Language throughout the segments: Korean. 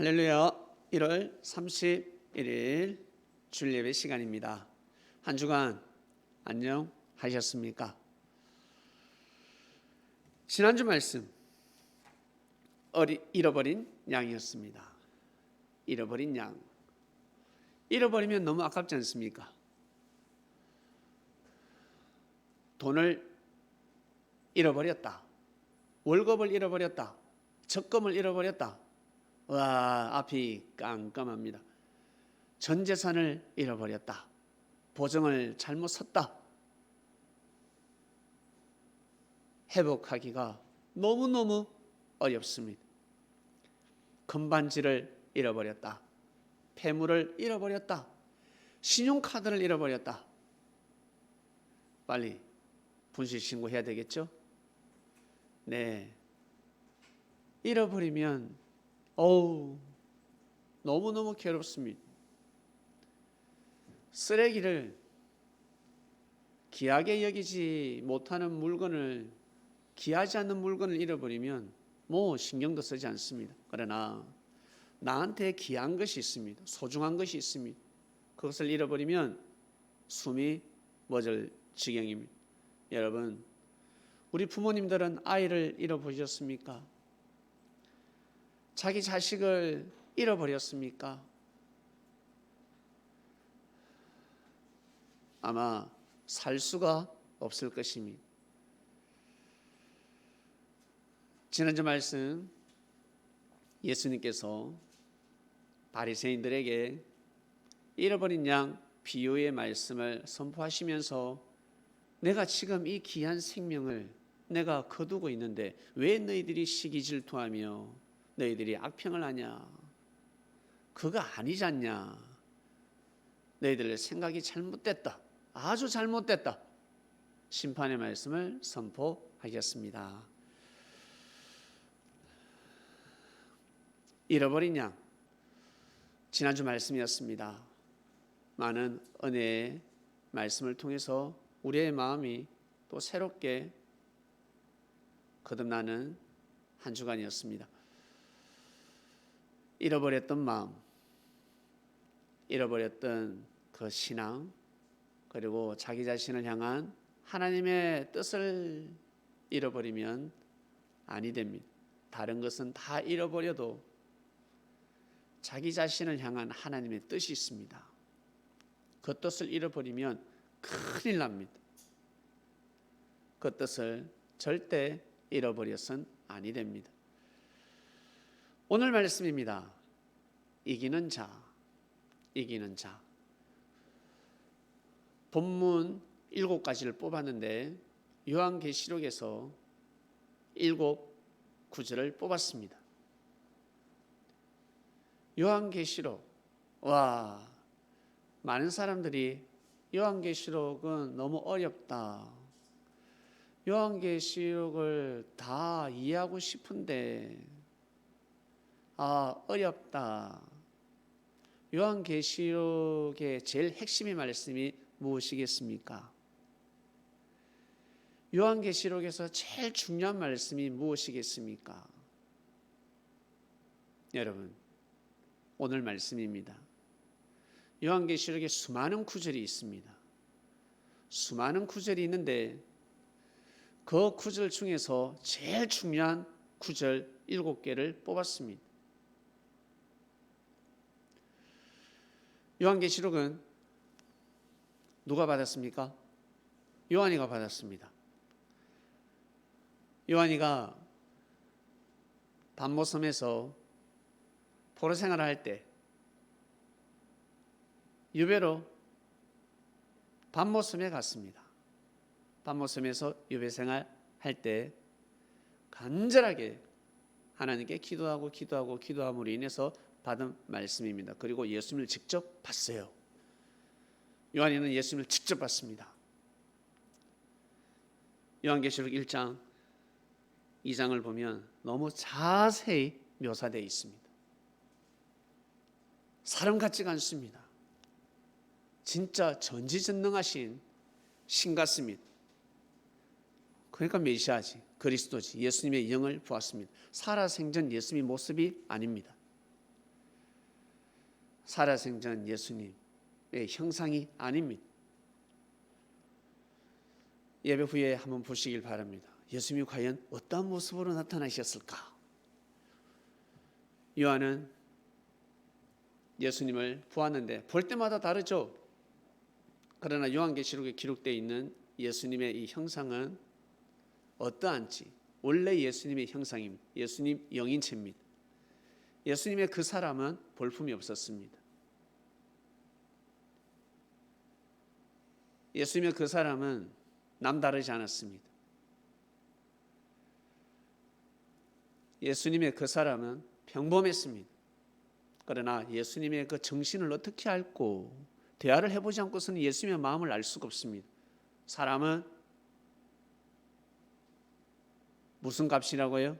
할렐루야. 1월 31일 주일 예배 시간입니다. 한 주간 안녕하셨습니까? 지난주 말씀 잃어버린 양이었습니다. 잃어버린 양. 잃어버리면 너무 아깝지 않습니까? 돈을 잃어버렸다. 월급을 잃어버렸다. 적금을 잃어버렸다. 와, 앞이 깜깜합니다. 전 재산을 잃어버렸다. 보증을 잘못 섰다. 회복하기가 너무너무 어렵습니다. 금반지를 잃어버렸다. 폐물을 잃어버렸다. 신용카드를 잃어버렸다. 빨리 분실신고해야 되겠죠? 네. 잃어버리면 너무너무 괴롭습니다. 쓰레기를 귀하게 여기지 못하는 물건을, 귀하지 않는 물건을 잃어버리면 신경도 쓰지 않습니다. 그러나 나한테 귀한 것이 있습니다. 소중한 것이 있습니다. 그것을 잃어버리면 숨이 멎을 지경입니다. 여러분, 우리 부모님들은 아이를 잃어보셨습니까? 자기 자식을 잃어버렸습니까? 아마 살 수가 없을 것입니다. 지난주 말씀 예수님께서 바리새인들에게 잃어버린 양 비유의 말씀을 선포하시면서 내가 지금 이 귀한 생명을 내가 거두고 있는데 왜 너희들이 시기 질투하며 너희들이 악평을 하냐? 그거 아니지 않냐? 너희들의 생각이 잘못됐다. 아주 잘못됐다. 심판의 말씀을 선포하겠습니다. 잃어버린 양, 지난주 말씀이었습니다. 많은 은혜의 말씀을 통해서 우리의 마음이 또 새롭게 거듭나는 한 주간이었습니다. 잃어버렸던 마음, 잃어버렸던 그 신앙, 그리고 자기 자신을 향한 하나님의 뜻을 잃어버리면 아니 됩니다. 다른 것은 다 잃어버려도 자기 자신을 향한 하나님의 뜻이 있습니다. 그 뜻을 잃어버리면 큰일 납니다. 그 뜻을 절대 잃어버려서는 아니 됩니다. 오늘 말씀입니다. 이기는 자, 이기는 자. 본문 7가지를 뽑았는데 요한계시록에서 7 구절을 뽑았습니다. 요한계시록, 많은 사람들이 요한계시록은 너무 어렵다. 요한계시록을 다 이해하고 싶은데 어렵다. 요한계시록의 제일 핵심의 말씀이 무엇이겠습니까? 요한계시록에서 제일 중요한 말씀이 무엇이겠습니까? 여러분, 오늘 말씀입니다. 요한계시록에 수많은 구절이 있습니다. 수많은 구절이 있는데 그 구절 중에서 제일 중요한 구절 7개를 뽑았습니다. 요한계시록은 누가 받았습니까? 요한이가 받았습니다. 요한이가 patmos섬에서 포로 생활을 할 때 유배로 patmos섬에 갔습니다. patmos섬에서 유배 생활할 때 간절하게 하나님께 기도함으로 인해서 받은 말씀입니다. 그리고 예수님을 직접 봤어요. 요한이는 예수님을 직접 봤습니다. 요한계시록 1장, 2장을 보면 너무 자세히 묘사되어 있습니다. 사람 같지가 않습니다. 진짜 전지전능하신 신 같습니다. 그러니까 메시아지, 그리스도지, 예수님의 영을 보았습니다. 살아생전 예수님의 모습이 아닙니다. 살아생전 예수님의 형상이 아닙니다. 예배 후에 한번 보시길 바랍니다. 예수님이 과연 어떤 모습으로 나타나셨을까? 요한은 예수님을 보았는데 볼 때마다 다르죠. 그러나 요한계시록에 기록되어 있는 예수님의 이 형상은 어떠한지 원래 예수님의 형상입니다. 예수님 영인체입니다. 예수님의 그 사람은 볼품이 없었습니다. 예수님의 그 사람은 남다르지 않았습니다. 예수님의 그 사람은 평범했습니다. 그러나 예수님의 그 정신을 어떻게 알고 대화를 해보지 않고서는 예수님의 마음을 알 수가 없습니다. 사람은 무슨 값이라고요?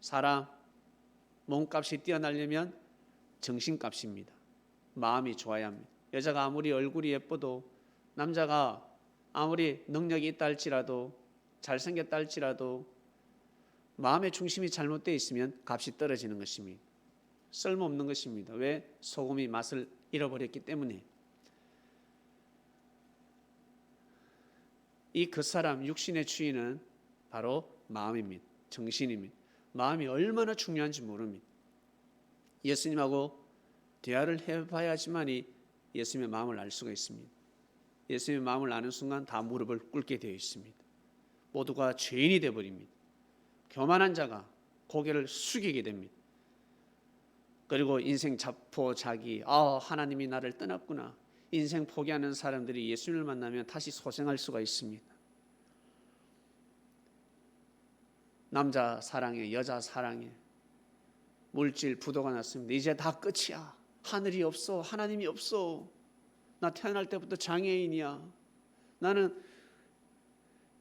사람 몸값이 뛰어나려면 정신값입니다. 마음이 좋아야 합니다. 여자가 아무리 얼굴이 예뻐도, 남자가 아무리 능력이 있다 할지라도, 잘생겼다 할지라도 마음의 중심이 잘못되어 있으면 값이 떨어지는 것입니다. 쓸모없는 것입니다. 왜? 소금이 맛을 잃어버렸기 때문에. 이 그 사람 육신의 주인은 바로 마음입니다. 정신입니다. 마음이 얼마나 중요한지 모릅니다. 예수님하고 대화를 해봐야지만이 예수님의 마음을 알 수가 있습니다. 예수님의 마음을 아는 순간 다 무릎을 꿇게 되어 있습니다. 모두가 죄인이 되어버립니다. 교만한 자가 고개를 숙이게 됩니다. 그리고 인생 자포자기, 하나님이 나를 떠났구나, 인생 포기하는 사람들이 예수님을 만나면 다시 소생할 수가 있습니다. 남자 사랑에, 여자 사랑에 물질 부도가 났습니다. 이제 다 끝이야. 하늘이 없어, 하나님이 없어. 나 태어날 때부터 장애인이야. 나는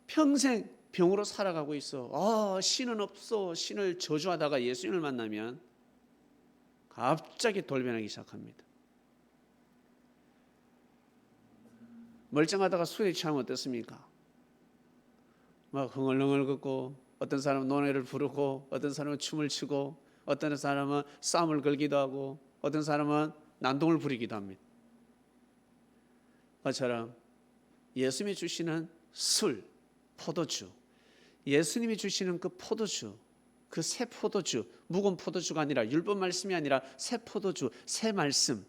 평생 병으로 살아가고 있어. 신은 없어. 신을 저주하다가 예수님을 만나면 갑자기 돌변하기 시작합니다. 멀쩡하다가 술에 취하면 어떻습니까? 막 흥얼흥얼 걷고, 어떤 사람은 노래를 부르고, 어떤 사람은 춤을 추고, 어떤 사람은 싸움을 걸기도 하고, 어떤 사람은 난동을 부리기도 합니다. 그처럼 예수님이 주시는 술, 포도주, 예수님이 주시는 그 포도주, 그 새 포도주, 묵은 포도주가 아니라, 율법 말씀이 아니라 새 포도주, 새 말씀,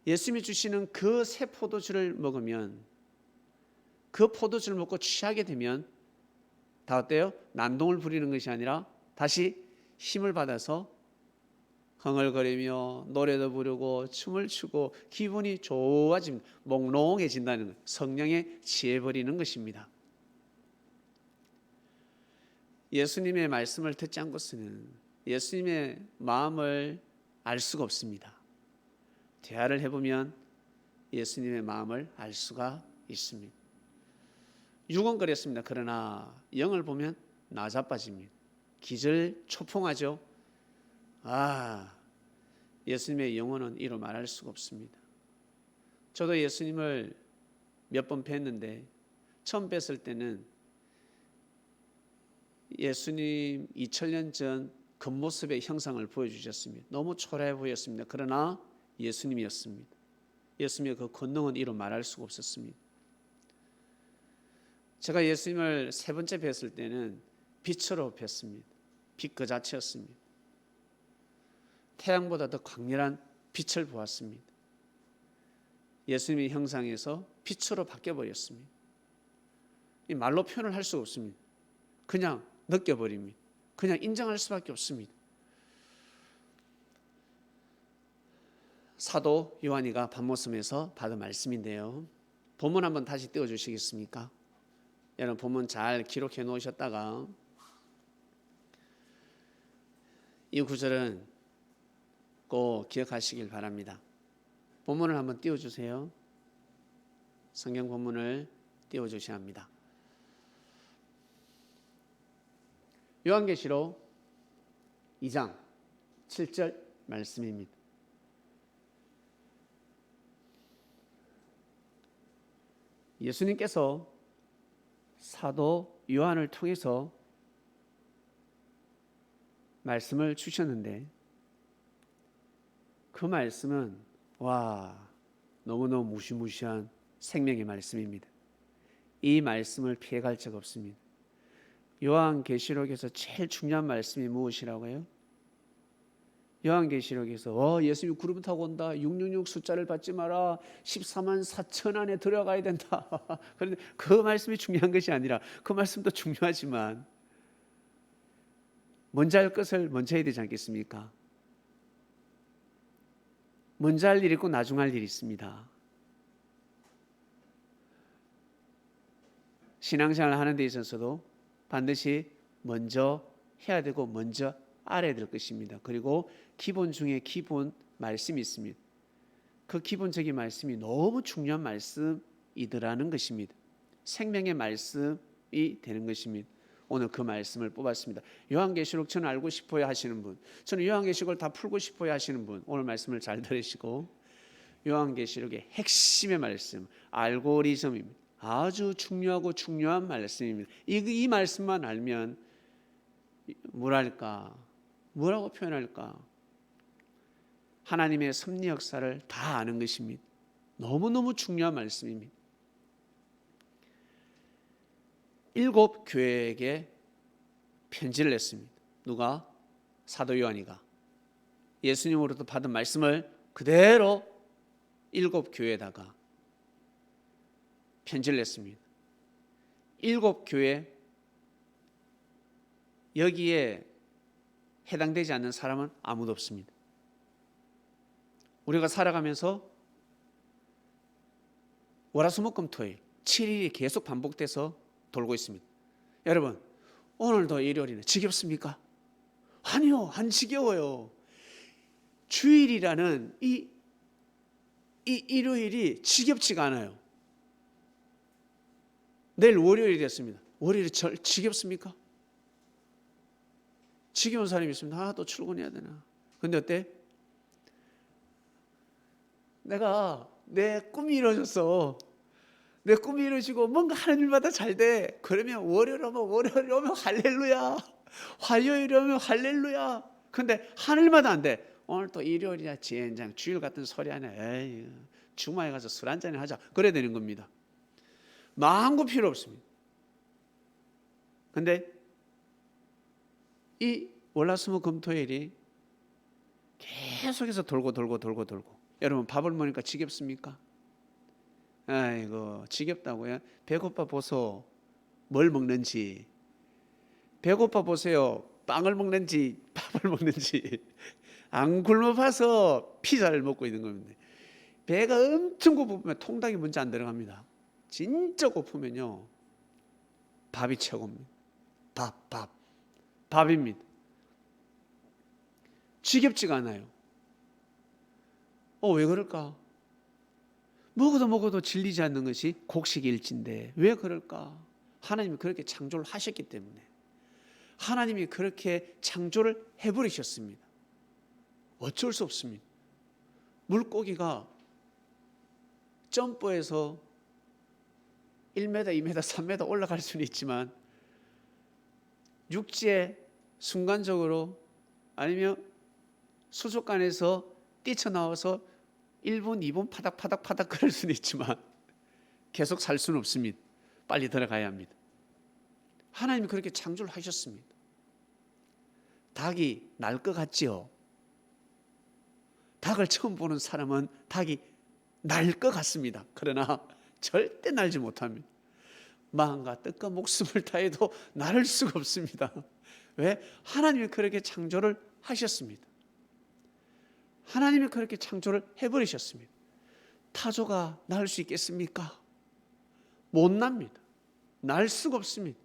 예수님이 주시는 그 새 포도주를 먹으면, 그 포도주를 먹고 취하게 되면 다 어때요? 난동을 부리는 것이 아니라 다시 힘을 받아서 흥얼거리며 노래도 부르고 춤을 추고 기분이 좋아집니다. 몽롱해진다는 것, 성령에 취해버리는 것입니다. 예수님의 말씀을 듣지 않고서는 예수님의 마음을 알 수가 없습니다. 대화를 해보면 예수님의 마음을 알 수가 있습니다. 육은 그랬습니다. 그러나 영을 보면 나자빠집니다. 기절초풍하죠. 예수님의 영혼은 이로 말할 수가 없습니다. 저도 예수님을 몇 번 뵀는데, 처음 뵀을 때는 예수님 2000년 전 겉모습의 형상을 보여주셨습니다. 너무 초라해 보였습니다. 그러나 예수님이었습니다. 예수님의 그 권능은 이로 말할 수가 없었습니다. 제가 예수님을 세 번째 뵀을 때는 빛으로 뵀습니다. 빛 그 자체였습니다. 태양보다 더 강렬한 빛을 보았습니다. 예수님의 형상에서 빛으로 바뀌어버렸습니다. 이 말로 표현을 할 수가 없습니다. 그냥 느껴버립니다. 그냥 인정할 수밖에 없습니다. 사도 요한이가 밤모섬에서 받은 말씀인데요. 본문 한번 다시 띄워주시겠습니까? 여러분 본문 잘 기록해 놓으셨다가 이 구절은 꼭 기억하시길 바랍니다. 본문을 한번 띄워주세요. 성경 본문을 띄워주셔야 합니다. 요한계시록 2장 7절 말씀입니다. 예수님께서 사도 요한을 통해서 말씀을 주셨는데, 그 말씀은 너무너무 무시무시한 생명의 말씀입니다. 이 말씀을 피해갈 적 없습니다. 요한계시록에서 제일 중요한 말씀이 무엇이라고요? 요한계시록에서 예수님이 구름 타고 온다. 666 숫자를 받지 마라. 14만 4천 안에 들어가야 된다. 그런데 그 말씀이 중요한 것이 아니라 그 말씀도 중요하지만 먼저 할 것을 먼저 해야 되지 않겠습니까? 먼저 할 일이 있고 나중 할 일이 있습니다. 신앙생활을 하는 데 있어서도 반드시 먼저 해야 되고 먼저 알아야 될 것입니다. 그리고 기본 중에 기본 말씀이 있습니다. 그 기본적인 말씀이 너무 중요한 말씀이더라는 것입니다. 생명의 말씀이 되는 것입니다. 오늘 그 말씀을 뽑았습니다. 요한계시록 저는 알고 싶어요 하시는 분, 저는 요한계시록을 다 풀고 싶어요 하시는 분, 오늘 말씀을 잘 들으시고, 요한계시록의 핵심의 말씀, 알고리즘입니다. 아주 중요하고 중요한 말씀입니다. 이 말씀만 알면 뭐라고 표현할까? 하나님의 섭리 역사를 다 아는 것입니다. 너무너무 중요한 말씀입니다. 7 교회에게 편지를 냈습니다. 누가? 사도 요한이가 예수님으로부터 받은 말씀을 그대로 7 교회에다가 편지를 냈습니다. 7 교회, 여기에 해당되지 않는 사람은 아무도 없습니다. 우리가 살아가면서 월화수목금토일 7일이 계속 반복돼서 돌고 있습니다. 여러분, 오늘도 일요일이네. 지겹습니까? 아니요, 안 지겨워요. 주일이라는 이 일요일이 지겹지가 않아요. 내일 월요일이 됐습니다. 월요일이 지겹습니까? 지겨운 사람이 있습니다. 또 출근해야 되나. 근데 어때? 내가 내 꿈이 이루어졌어. 내 꿈이 이루어지고 뭔가 하는 일마다 잘 돼. 그러면 월요일 오면 할렐루야. 화요일 오면 할렐루야. 근데 하늘마다 안 돼. 오늘 또 일요일이야. 젠장 주일 같은 소리 하네. 에이, 주말에 가서 술 한잔 하자. 그래야 되는 겁니다. 마음고 필요 없습니다. 근데 이 월화수목금토일이 계속해서 돌고 여러분, 밥을 먹으니까 지겹습니까? 아이고, 지겹다고요? 배고파 보소. 뭘 먹는지. 배고파 보세요. 빵을 먹는지 밥을 먹는지. 안 굶어봐서 피자를 먹고 있는 겁니다. 배가 엄청 고프면 통닭이 먼저 안 들어갑니다. 진짜 고프면요, 밥이 최고입니다. 밥입니다. 지겹지가 않아요. 왜 그럴까? 먹어도 질리지 않는 것이 곡식일진데 왜 그럴까? 하나님이 그렇게 창조를 하셨기 때문에, 하나님이 그렇게 창조를 해버리셨습니다. 어쩔 수 없습니다. 물고기가 점프해서 1m, 2m, 3m 올라갈 수는 있지만 육지에 순간적으로 아니면 수족관에서 뛰쳐나와서 1분, 2분 파닥파닥 그럴 수는 있지만 계속 살 수는 없습니다. 빨리 들어가야 합니다. 하나님이 그렇게 창조를 하셨습니다. 닭이 날 것 같지요? 닭을 처음 보는 사람은 닭이 날 것 같습니다. 그러나 절대 날지 못합니다. 마음과 뜻과 목숨을 다해도 날 수가 없습니다. 왜? 하나님이 그렇게 창조를 하셨습니다. 하나님이 그렇게 창조를 해버리셨습니다. 타조가 날 수 있겠습니까? 못 납니다. 날 수가 없습니다.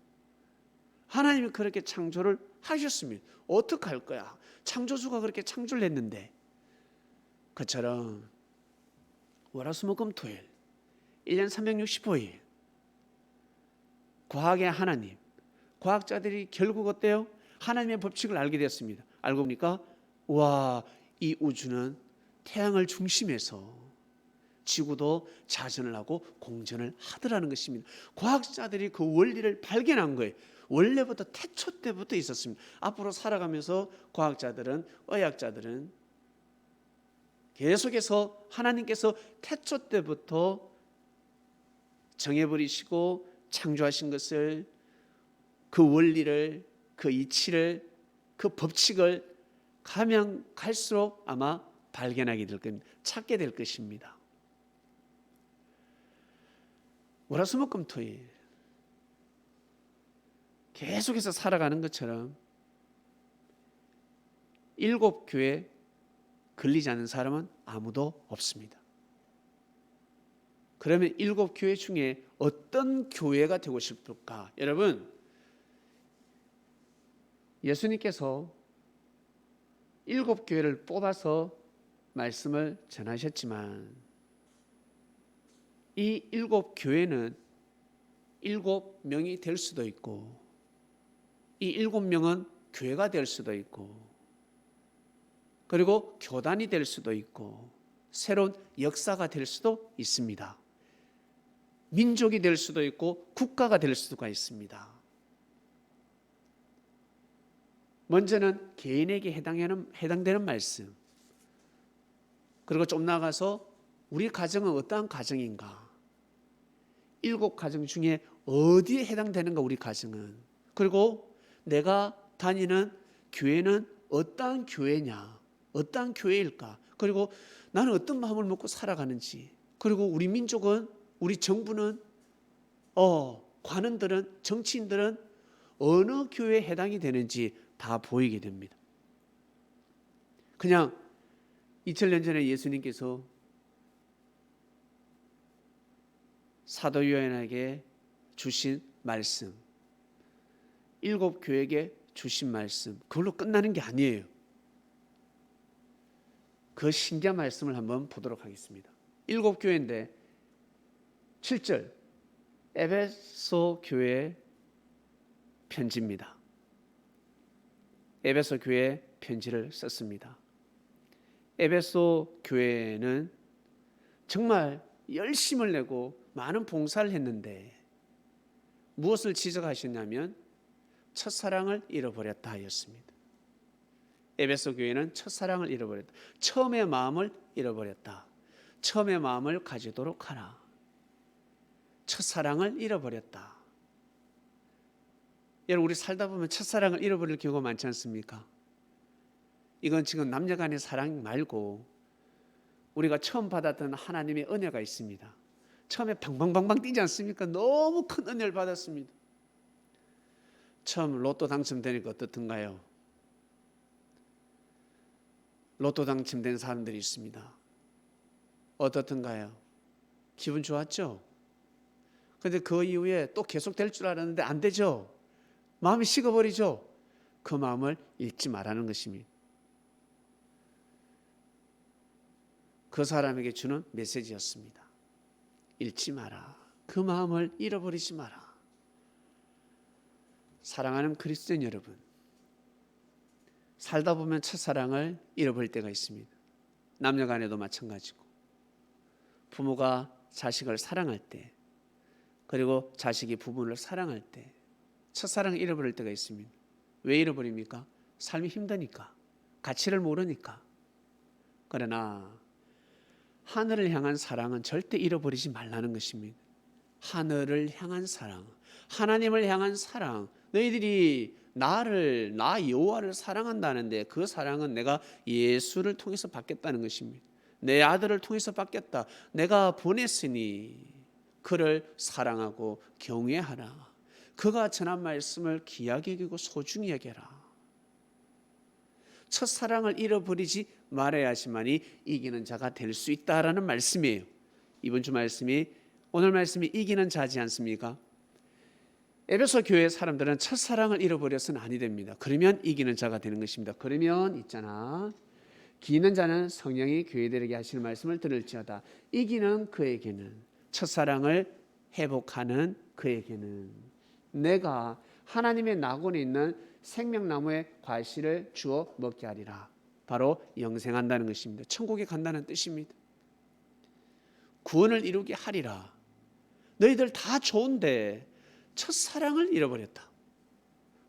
하나님이 그렇게 창조를 하셨습니다. 어떻게 할 거야? 창조주가 그렇게 창조를 했는데. 그처럼 월화수목금토일 1년 365일 과학의 하나님, 과학자들이 결국 어때요? 하나님의 법칙을 알게 되었습니다. 알고 보니까 이 우주는 태양을 중심해서 지구도 자전을 하고 공전을 하더라는 것입니다. 과학자들이 그 원리를 발견한 거예요. 원래부터 태초 때부터 있었습니다. 앞으로 살아가면서 과학자들은, 의학자들은 계속해서 하나님께서 태초 때부터 정해버리시고 창조하신 것을, 그 원리를, 그 이치를, 그 법칙을 가면 갈수록 아마 발견하게 될 겁니다. 찾게 될 것입니다. 월화수목금토일 계속해서 살아가는 것처럼 7교회 걸리지 않는 사람은 아무도 없습니다. 그러면 7교회 중에 어떤 교회가 되고 싶을까? 여러분, 예수님께서 7교회를 뽑아서 말씀을 전하셨지만 이 7교회는 7명이 될 수도 있고 이 7명은 교회가 될 수도 있고 그리고 교단이 될 수도 있고 새로운 역사가 될 수도 있습니다. 민족이 될 수도 있고 국가가 될 수가 있습니다. 먼저는 개인에게 해당되는 말씀, 그리고 좀 나아가서 우리 가정은 어떠한 가정인가, 7가정 중에 어디에 해당되는가 우리 가정은, 그리고 내가 다니는 교회는 어떠한 교회냐, 어떠한 교회일까, 그리고 나는 어떤 마음을 먹고 살아가는지, 그리고 우리 민족은, 우리 정부는, 관원들은, 정치인들은 어느 교회에 해당이 되는지 다 보이게 됩니다. 그냥 2000년 전에 예수님께서 사도 요한에게 주신 말씀, 7교회에게 주신 말씀, 그걸로 끝나는 게 아니에요. 그 신기한 말씀을 한번 보도록 하겠습니다. 7교회인데 7절, 에베소 교회 편지입니다. 에베소 교회 편지를 썼습니다. 에베소 교회는 정말 열심을 내고 많은 봉사를 했는데 무엇을 지적하셨냐면 첫사랑을 잃어버렸다 하였습니다. 에베소 교회는 첫사랑을 잃어버렸다. 처음의 마음을 잃어버렸다. 처음의 마음을 가지도록 하라. 첫사랑을 잃어버렸다. 여러분, 우리 살다 보면 첫사랑을 잃어버릴 경우가 많지 않습니까? 이건 지금 남녀간의 사랑 말고 우리가 처음 받았던 하나님의 은혜가 있습니다. 처음에 방방방방 뛰지 않습니까? 너무 큰 은혜를 받았습니다. 처음 로또 당첨되니까 어떻던가요? 로또 당첨된 사람들이 있습니다. 어떻던가요? 기분 좋았죠? 그런데 그 이후에 또 계속 될 줄 알았는데 안 되죠? 마음이 식어버리죠? 그 마음을 잃지 말라는 것입니다. 그 사람에게 주는 메시지였습니다. 잃지 마라. 그 마음을 잃어버리지 마라. 사랑하는 그리스도인 여러분, 살다 보면 첫사랑을 잃어버릴 때가 있습니다. 남녀간에도 마찬가지고, 부모가 자식을 사랑할 때, 그리고 자식이 부모를 사랑할 때 첫사랑을 잃어버릴 때가 있습니다. 왜 잃어버립니까? 삶이 힘드니까, 가치를 모르니까. 그러나 하늘을 향한 사랑은 절대 잃어버리지 말라는 것입니다. 하늘을 향한 사랑, 하나님을 향한 사랑. 너희들이 나 여호와를 사랑한다는데 그 사랑은 내가 예수를 통해서 받겠다는 것입니다. 내 아들을 통해서 받겠다. 내가 보냈으니 그를 사랑하고 경외하라. 그가 전한 말씀을 귀하게 여기고 소중히 여겨라. 첫사랑을 잃어버리지 말아야지만이 이기는 자가 될 수 있다라는 말씀이에요. 이번 주 말씀이, 오늘 말씀이 이기는 자지 않습니까? 에베소 교회 사람들은 첫사랑을 잃어버려서는 아니 됩니다. 그러면 이기는 자가 되는 것입니다. 그러면 있잖아, 기는 자는 성령이 교회들에게 하시는 말씀을 들을지어다. 이기는 그에게는, 첫사랑을 회복하는 그에게는 내가 하나님의 낙원에 있는 생명나무의 과실을 주어 먹게 하리라. 바로 영생한다는 것입니다. 천국에 간다는 뜻입니다. 구원을 이루게 하리라. 너희들 다 좋은데 첫사랑을 잃어버렸다.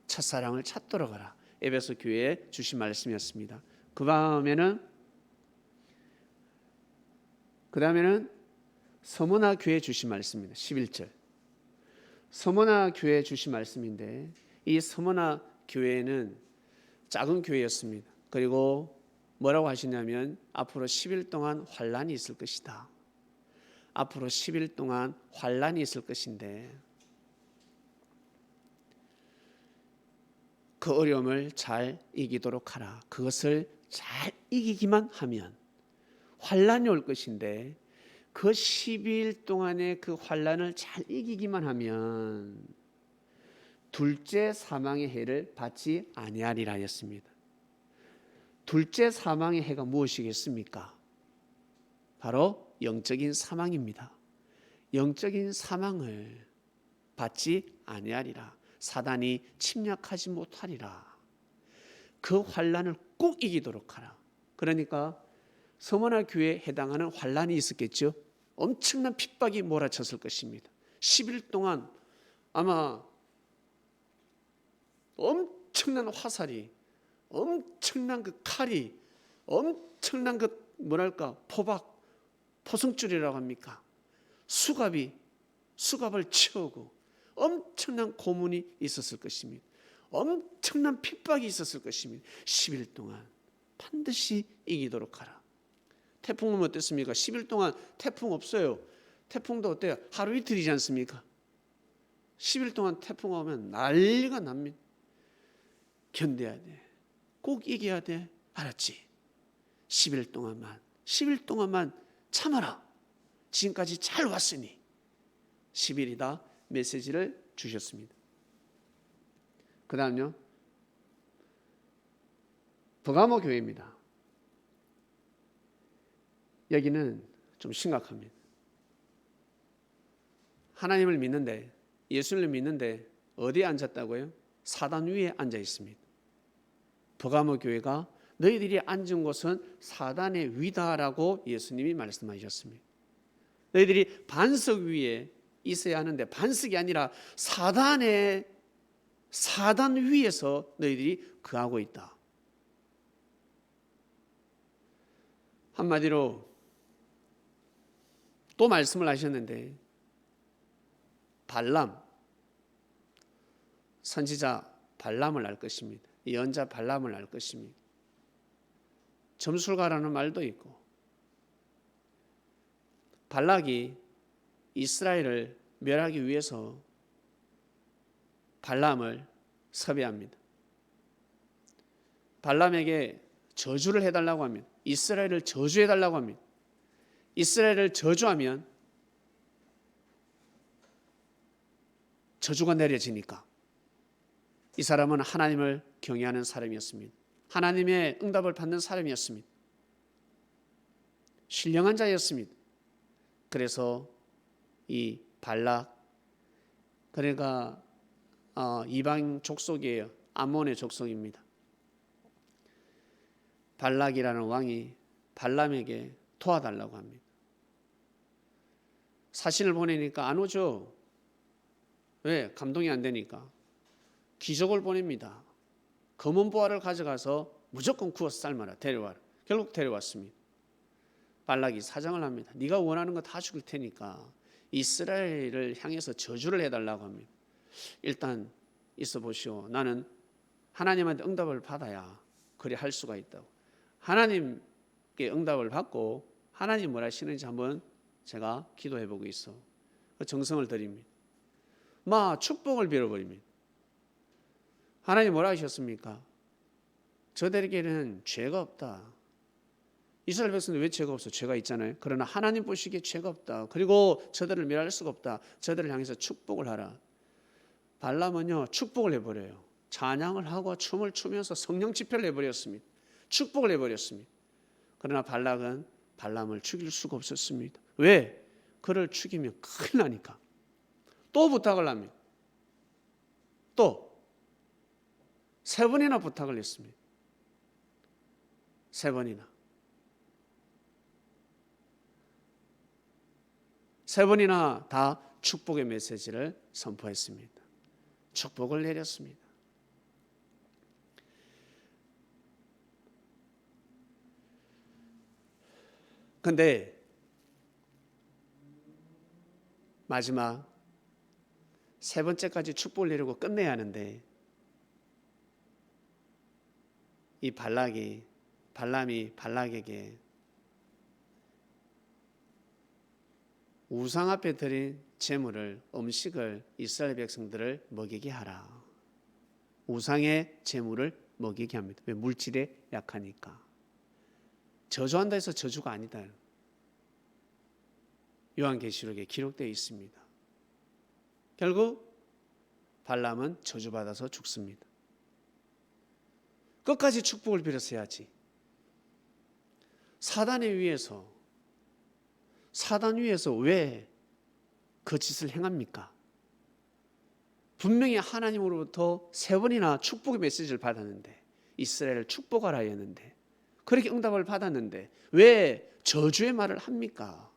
첫사랑을 찾도록 하라. 에베소 교회에 주신 말씀이었습니다. 그 다음에는 그 다음에는 서머나 교회 주신 말씀입니다. 11절. 서머나 교회 주신 말씀인데 이 서머나 교회는 작은 교회였습니다. 그리고 뭐라고 하시냐면 앞으로 10일 동안 환란이 있을 것이다. 앞으로 10일 동안 환란이 있을 것인데 그 어려움을 잘 이기도록 하라. 그것을 잘 이기기만 하면 환란이 올 것인데 그 12일 동안의 그 환란을 잘 이기기만 하면 둘째 사망의 해를 받지 아니하리라 했습니다. 둘째 사망의 해가 무엇이겠습니까? 바로 영적인 사망입니다. 영적인 사망을 받지 아니하리라. 사단이 침략하지 못하리라. 그 환란을 꼭 이기도록 하라. 그러니까 서머나 교회에 해당하는 환란이 있었겠죠. 엄청난 핍박이 몰아쳤을 것입니다. 10일 동안 아마 엄청난 화살이, 엄청난 그 칼이, 엄청난 그 뭐랄까 포박, 포승줄이라고 합니까? 수갑을 채우고 엄청난 고문이 있었을 것입니다. 엄청난 핍박이 있었을 것입니다. 10일 동안 반드시 이기도록 하라. 태풍은 어땠습니까? 10일 동안 태풍 없어요. 태풍도 어때요? 하루 이틀이지 않습니까? 10일 동안 태풍 오면 난리가 납니다. 견뎌야 돼. 꼭 이겨야 돼. 알았지? 10일 동안만 참아라. 지금까지 잘 왔으니 10일이다 메시지를 주셨습니다. 그 다음요. 버가모 교회입니다. 여기는 좀 심각합니다. 하나님을 믿는데, 예수를 믿는데 어디에 앉았다고요? 사단 위에 앉아 있습니다. 버가모 교회가 너희들이 앉은 곳은 사단의 위다라고 예수님이 말씀하셨습니다. 너희들이 반석 위에 있어야 하는데 반석이 아니라 사단 위에서 너희들이 거하고 있다. 한마디로 또 말씀을 하셨는데 선지자 발람을 알 것입니다. 예언자 발람을 알 것입니다. 점술가라는 말도 있고 발락이 이스라엘을 멸하기 위해서 발람을 섭외합니다. 발람에게 저주를 해달라고 합니다. 이스라엘을 저주해달라고 합니다. 이스라엘을 저주하면 저주가 내려지니까. 이 사람은 하나님을 경외하는 사람이었습니다. 하나님의 응답을 받는 사람이었습니다. 신령한 자였습니다. 그래서 이 발락, 그러니까 이방 족속이에요. 암몬의 족속입니다. 발락이라는 왕이 발람에게 도와달라고 합니다. 사신을 보내니까 안 오죠. 왜? 감동이 안 되니까. 기적을 보냅니다. 검은 보화를 가져가서 무조건 구워서 삶아라. 데려와라. 결국 데려왔습니다. 발락이 사정을 합니다. 네가 원하는 거 다 죽일 테니까 이스라엘을 향해서 저주를 해달라고 합니다. 일단 있어 보시오. 나는 하나님한테 응답을 받아야 그리 할 수가 있다고. 하나님께 응답을 받고 하나님 뭘 하시는지 한번 제가 기도해 보고 있어. 정성을 드립니다. 축복을 빌어버립니다. 하나님 뭐라 하셨습니까? 저들에게는 죄가 없다. 이스라엘 백성들 왜 죄가 없어? 죄가 있잖아요. 그러나 하나님 보시기에 죄가 없다. 그리고 저들을 멸할 수가 없다. 저들을 향해서 축복을 하라. 발람은요 축복을 해버려요. 찬양을 하고 춤을 추면서 성령 집회를 해버렸습니다. 축복을 해버렸습니다. 그러나 발락은 발람을 죽일 수가 없었습니다. 왜? 그를 죽이면 큰일 나니까. 또 부탁을 합니다. 또 3번이나 부탁을 했습니다. 3번이나. 3번이나 다 축복의 메시지를 선포했습니다. 축복을 내렸습니다. 그런데 마지막 세 번째까지 축복을 내리고 끝내야 하는데 이 발람이 발락에게 우상 앞에 드린 제물을 음식을 이스라엘 백성들을 먹이게 하라. 우상의 제물을 먹이게 합니다. 왜? 물질에 약하니까. 저주한다 해서 저주가 아니다. 요한계시록에 기록되어 있습니다. 결국 발람은 저주받아서 죽습니다. 끝까지 축복을 빌었어야지. 사단 위에서 왜 그 짓을 행합니까? 분명히 하나님으로부터 3번이나 축복의 메시지를 받았는데, 이스라엘을 축복하라 했는데, 그렇게 응답을 받았는데 왜 저주의 말을 합니까?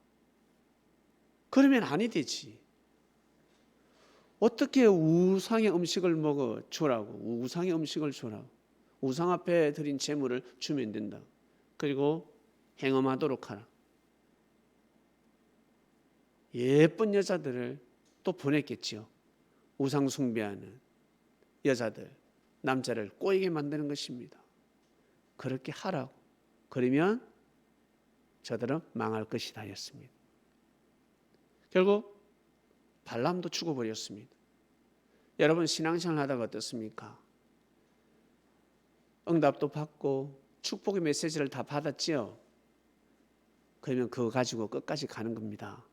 그러면 아니 되지. 어떻게 우상의 음식을 먹어 주라고, 우상의 음식을 주라고, 우상 앞에 드린 제물을 주면 된다. 그리고 행음하도록 하라. 예쁜 여자들을 또 보냈겠지요. 우상 숭배하는 여자들, 남자를 꼬이게 만드는 것입니다. 그렇게 하라고. 그러면 저들은 망할 것이다 했습니다. 결국 발람도 죽어버렸습니다. 여러분 신앙생활 하다가 어떻습니까? 응답도 받고 축복의 메시지를 다 받았지요. 그러면 그거 가지고 끝까지 가는 겁니다.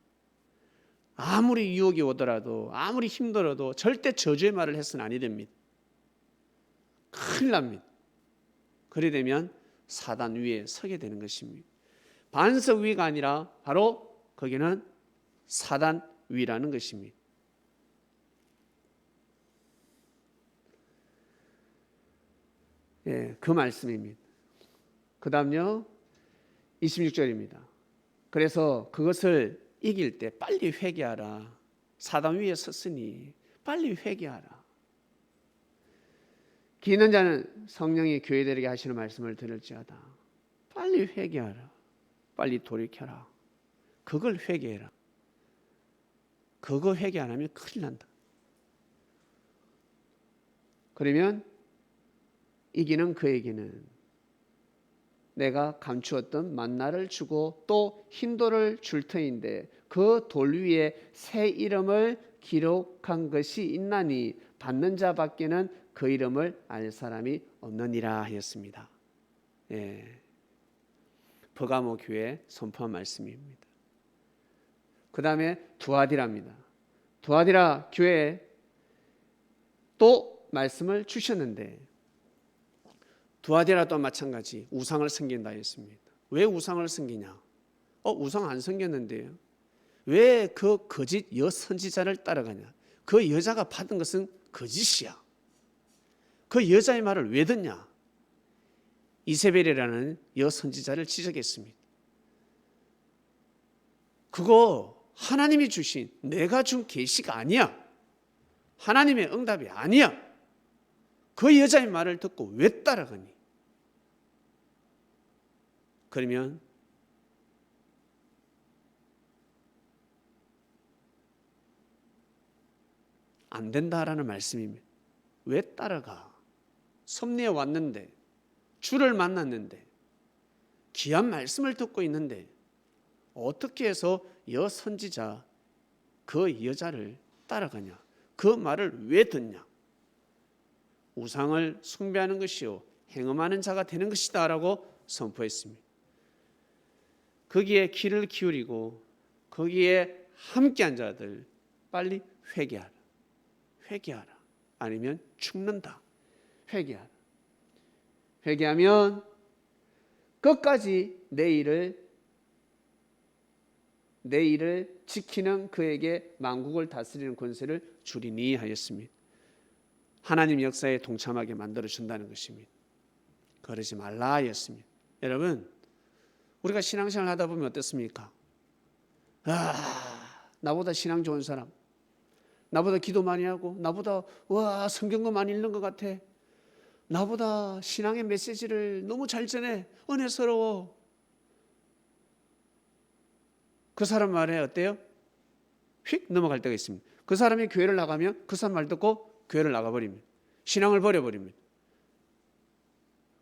아무리 유혹이 오더라도, 아무리 힘들어도 절대 저주의 말을 해서는 아니 됩니다. 큰일 납니다. 그래 되면 사단 위에 서게 되는 것입니다. 반석 위가 아니라 바로 거기는 사단 위라는 것입니다. 예, 그 말씀입니다. 그 다음요 26절입니다. 그래서 그것을 이길 때 빨리 회개하라. 사단 위에 섰으니 빨리 회개하라. 기 있는 자는 성령이 교회들에게 하시는 말씀을 들을지어다. 빨리 회개하라. 빨리 돌이켜라. 그걸 회개해라. 그거 회개 안 하면 큰일 난다. 그러면 이기는 그에게는 내가 감추었던 만나를 주고 또 흰돌을 줄 터인데 그 돌 위에 새 이름을 기록한 것이 있나니 받는 자밖에는 그 이름을 알 사람이 없느니라 하였습니다. 예. 버가모 교회 선포한 말씀입니다. 그 다음에 두아디라입니다. 두아디라 교회에 또 말씀을 주셨는데 두아디라도 마찬가지 우상을 섬긴다 했습니다. 왜 우상을 섬기냐? 우상 안 섬겼는데요. 왜 그 거짓 여선지자를 따라가냐? 그 여자가 받은 것은 거짓이야. 그 여자의 말을 왜 듣냐? 이세벨이라는 여선지자를 지적했습니다. 그거 하나님이 주신, 내가 준 계시가 아니야. 하나님의 응답이 아니야. 그 여자의 말을 듣고 왜 따라가니? 그러면 안 된다라는 말씀입니다. 왜 따라가? 섭리에 왔는데, 주를 만났는데, 귀한 말씀을 듣고 있는데 어떻게 해서 여선지자 그 여자를 따라가냐? 그 말을 왜 듣냐? 우상을 숭배하는 것이요 행음하는 자가 되는 것이다 라고 선포했습니다. 거기에 귀를 기울이고 거기에 함께한 자들 빨리 회개하라. 회개하라. 아니면 죽는다. 회개하라. 회개하면 끝까지 내 일을 지키는 그에게 만국을 다스리는 권세를 주리니 하였습니다. 하나님 역사에 동참하게 만들어준다는 것입니다. 그러지 말라 하였습니다. 여러분, 우리가 신앙생활 하다 보면 어떻습니까? 나보다 신앙 좋은 사람, 나보다 기도 많이 하고, 나보다 성경도 많이 읽는 것 같아, 나보다 신앙의 메시지를 너무 잘 전해, 은혜스러워. 그 사람 말에 어때요? 휙 넘어갈 때가 있습니다. 그 사람이 교회를 나가면 그 사람 말 듣고 교회를 나가버립니다. 신앙을 버려버립니다.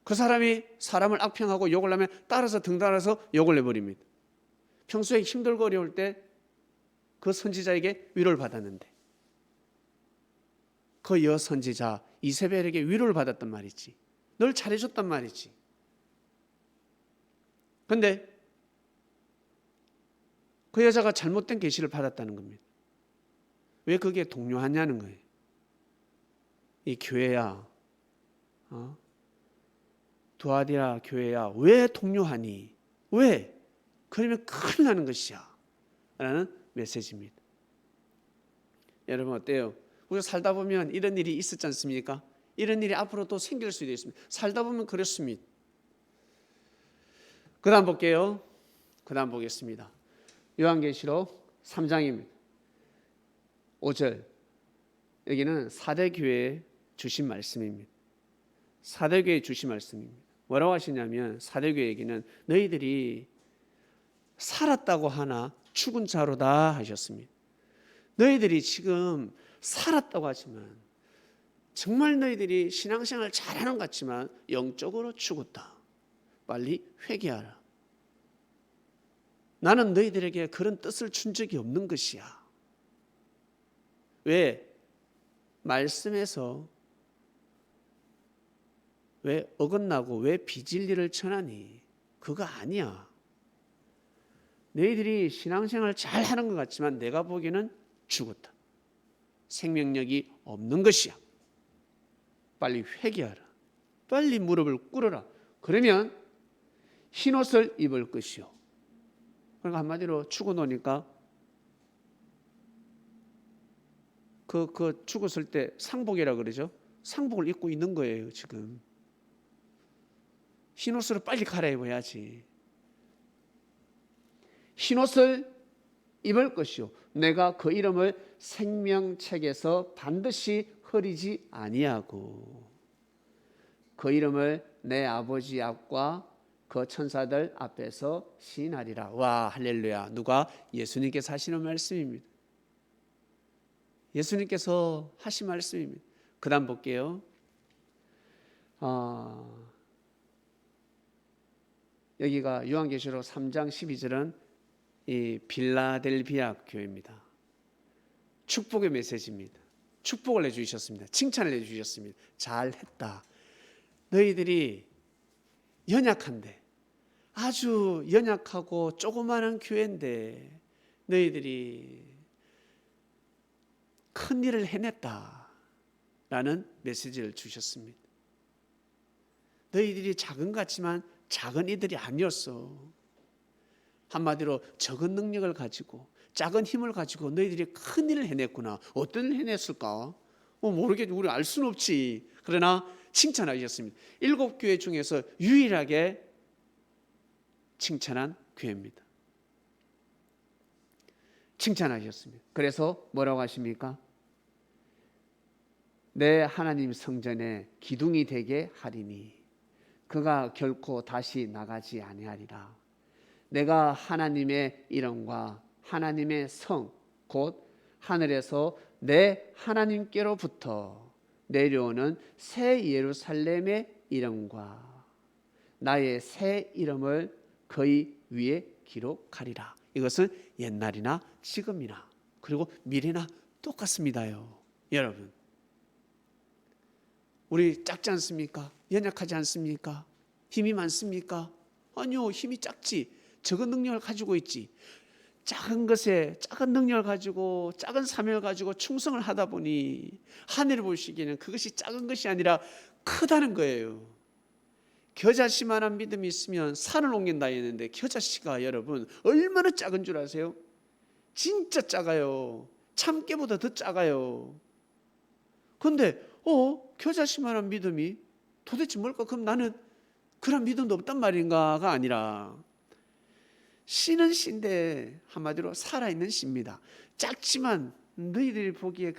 그 사람이 사람을 악평하고 욕을 하면 따라서 등달아서 욕을 내버립니다. 평소에 힘들고 어려울 때 그 선지자에게 위로를 받았는데 그 여선지자 이세벨에게 위로를 받았단 말이지. 널 잘해줬단 말이지. 그런데 그 여자가 잘못된 계시를 받았다는 겁니다. 왜 그게 동요하냐는 거예요. 이 교회야, 두아디라 교회야, 왜 동요하니? 왜? 그러면 큰일 나는 것이야 라는 메시지입니다. 여러분 어때요? 우리가 살다 보면 이런 일이 있었지 않습니까? 이런 일이 앞으로 또 생길 수도 있습니다. 살다 보면 그렇습니다. 그 다음 볼게요. 그 다음 보겠습니다. 요한계시록 3장입니다. 5절. 여기는 사대교회에 주신 말씀입니다. 사대교회에 주신 말씀입니다. 뭐라고 하시냐면 사대교회에게는 너희들이 살았다고 하나 죽은 자로다 하셨습니다. 너희들이 지금 살았다고 하지만 정말 너희들이 신앙생활 잘하는 것 같지만 영적으로 죽었다. 빨리 회개하라. 나는 너희들에게 그런 뜻을 준 적이 없는 것이야. 왜? 말씀에서 왜 어긋나고 왜 비진리를 전하니? 그거 아니야. 너희들이 신앙생활 잘하는 것 같지만 내가 보기에는 죽었다. 생명력이 없는 것이야. 빨리 회개하라. 빨리 무릎을 꿇어라. 그러면 흰옷을 입을 것이요. 그러니까 한마디로 죽어놓으니까 그 죽었을 때 상복이라 그러죠. 상복을 입고 있는 거예요 지금. 흰옷으로 빨리 갈아입어야지. 흰옷을 입을 것이요. 내가 그 이름을 생명책에서 반드시 흐리지 아니하고 그 이름을 내 아버지 앞과 그 천사들 앞에서 시인하리라. 와 할렐루야. 누가? 예수님께서 하시는 말씀입니다. 예수님께서 하신 말씀입니다. 그 다음 볼게요. 여기가 요한계시록 3장 12절은 이 빌라델비아 교회입니다. 축복의 메시지입니다. 축복을 해주셨습니다. 칭찬을 해주셨습니다. 잘했다. 너희들이 연약한데 아주 연약하고 조그마한 교회인데 너희들이 큰 일을 해냈다라는 메시지를 주셨습니다. 너희들이 작은 것 같지만 작은 이들이 아니었어. 한마디로 적은 능력을 가지고 작은 힘을 가지고 너희들이 큰 일을 해냈구나. 어떤 일을 해냈을까? 모르겠지. 우리 알 수는 없지. 그러나 칭찬하셨습니다. 7교회 중에서 유일하게 칭찬한 교회입니다. 칭찬하셨습니다. 그래서 뭐라고 하십니까? 내 하나님 성전에 기둥이 되게 하리니 그가 결코 다시 나가지 아니하리라. 내가 하나님의 이름과 하나님의 성 곧 하늘에서 내 하나님께로부터 내려오는 새 예루살렘의 이름과 나의 새 이름을 그의 위에 기록하리라. 이것은 옛날이나 지금이나 그리고 미래나 똑같습니다요. 여러분, 우리 작지 않습니까? 연약하지 않습니까? 힘이 많습니까? 아니요, 힘이 작지. 적은 능력을 가지고 있지. 작은 것에 작은 능력을 가지고 작은 사명을 가지고 충성을 하다 보니 하늘을 보시기에는 그것이 작은 것이 아니라 크다는 거예요. 겨자씨만한 믿음이 있으면 산을 옮긴다 했는데 겨자씨가 여러분 얼마나 작은 줄 아세요? 진짜 작아요. 참깨보다 더 작아요. 그런데 겨자씨만한 믿음이 도대체 뭘까? 그럼 나는 그런 믿음도 없단 말인가가 아니라 씨는 씨인데 한마디로 살아있는 씨입니다. 작지만 너희들이 보기에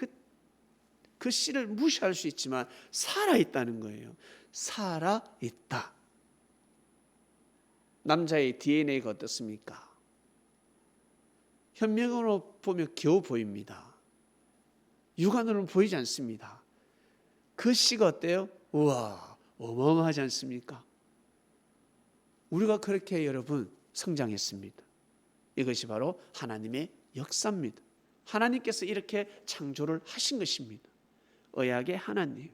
그 씨를 무시할 수 있지만 살아있다는 거예요. 살아있다. 남자의 DNA가 어떻습니까? 현명으로 보면 겨우 보입니다. 육안으로는 보이지 않습니다. 그 씨가 어때요? 우와, 어마어마하지 않습니까? 우리가 그렇게 여러분 성장했습니다. 이것이 바로 하나님의 역사입니다. 하나님께서 이렇게 창조를 하신 것입니다. 언약의 하나님.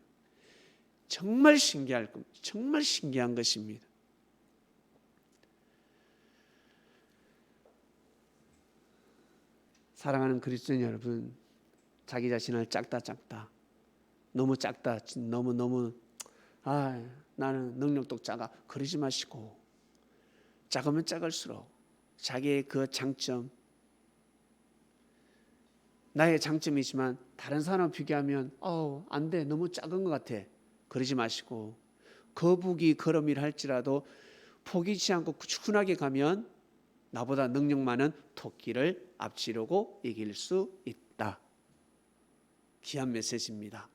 정말 신기할 겁니다. 정말 신기한 것입니다. 사랑하는 그리스도인 여러분, 자기 자신을 작다 너무 작다 너무 나는 능력도 작아 그러지 마시고, 작으면 작을수록 자기의 그 장점, 나의 장점이지만 다른 사람과 비교하면 안 돼, 너무 작은 것 같아 그러지 마시고, 거북이 걸음이라 할지라도 포기치 않고 꾸준하게 가면 나보다 능력 많은 토끼를 앞지르고 이길 수 있다. 귀한 메시지입니다.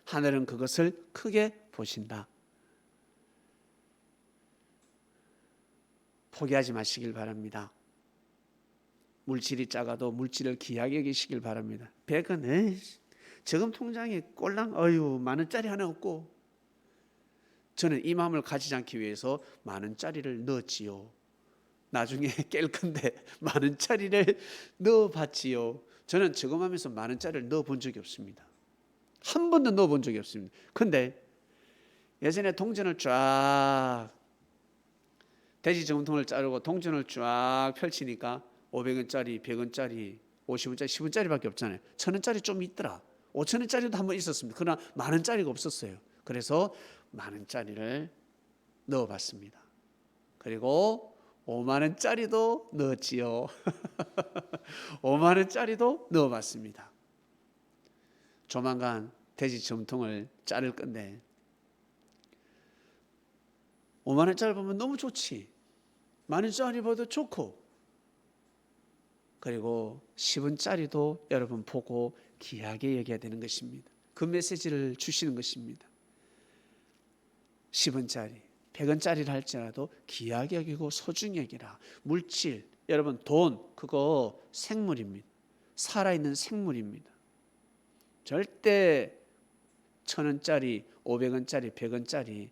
하늘은 그것을 크게 보신다. 포기하지 마시길 바랍니다. 물질이 작아도 물질을 귀하게 여기시길 바랍니다. 100은 저금 통장에 꼴랑 만 원짜리 하나 없고, 저는 이 마음을 가지지 않기 위해서 만 원짜리를 넣었지요. 나중에 깰 건데 만 원짜리를 넣어봤지요. 저는 저금하면서 만 원짜리를 넣어본 적이 없습니다. 한 번도 넣어본 적이 없습니다. 근데 예전에 동전을 쫙, 돼지 저금통을 자르고 동전을 쫙 펼치니까 500원짜리, 100원짜리, 50원짜리, 10원짜리밖에 없잖아요. 1000원짜리 좀 있더라. 5000원짜리도 한 번 있었습니다. 그러나 만 원짜리가 없었어요. 그래서 만 원짜리를 넣어봤습니다. 그리고 5만 원짜리도 넣었지요. 5만 원짜리도 넣어봤습니다. 조만간 돼지 저금통을 자를 건데 5만 원짜리 보면 너무 좋지. 만 원짜리 봐도 좋고, 그리고 10원짜리도 여러분 보고 귀하게 여겨야 되는 것입니다. 그 메시지를 주시는 것입니다. 10원짜리, 100원짜리를 할지라도 귀하게 여기고 소중히 여기라. 물질, 여러분 돈, 그거 생물입니다. 살아있는 생물입니다. 절대 1000원짜리, 500원짜리, 100원짜리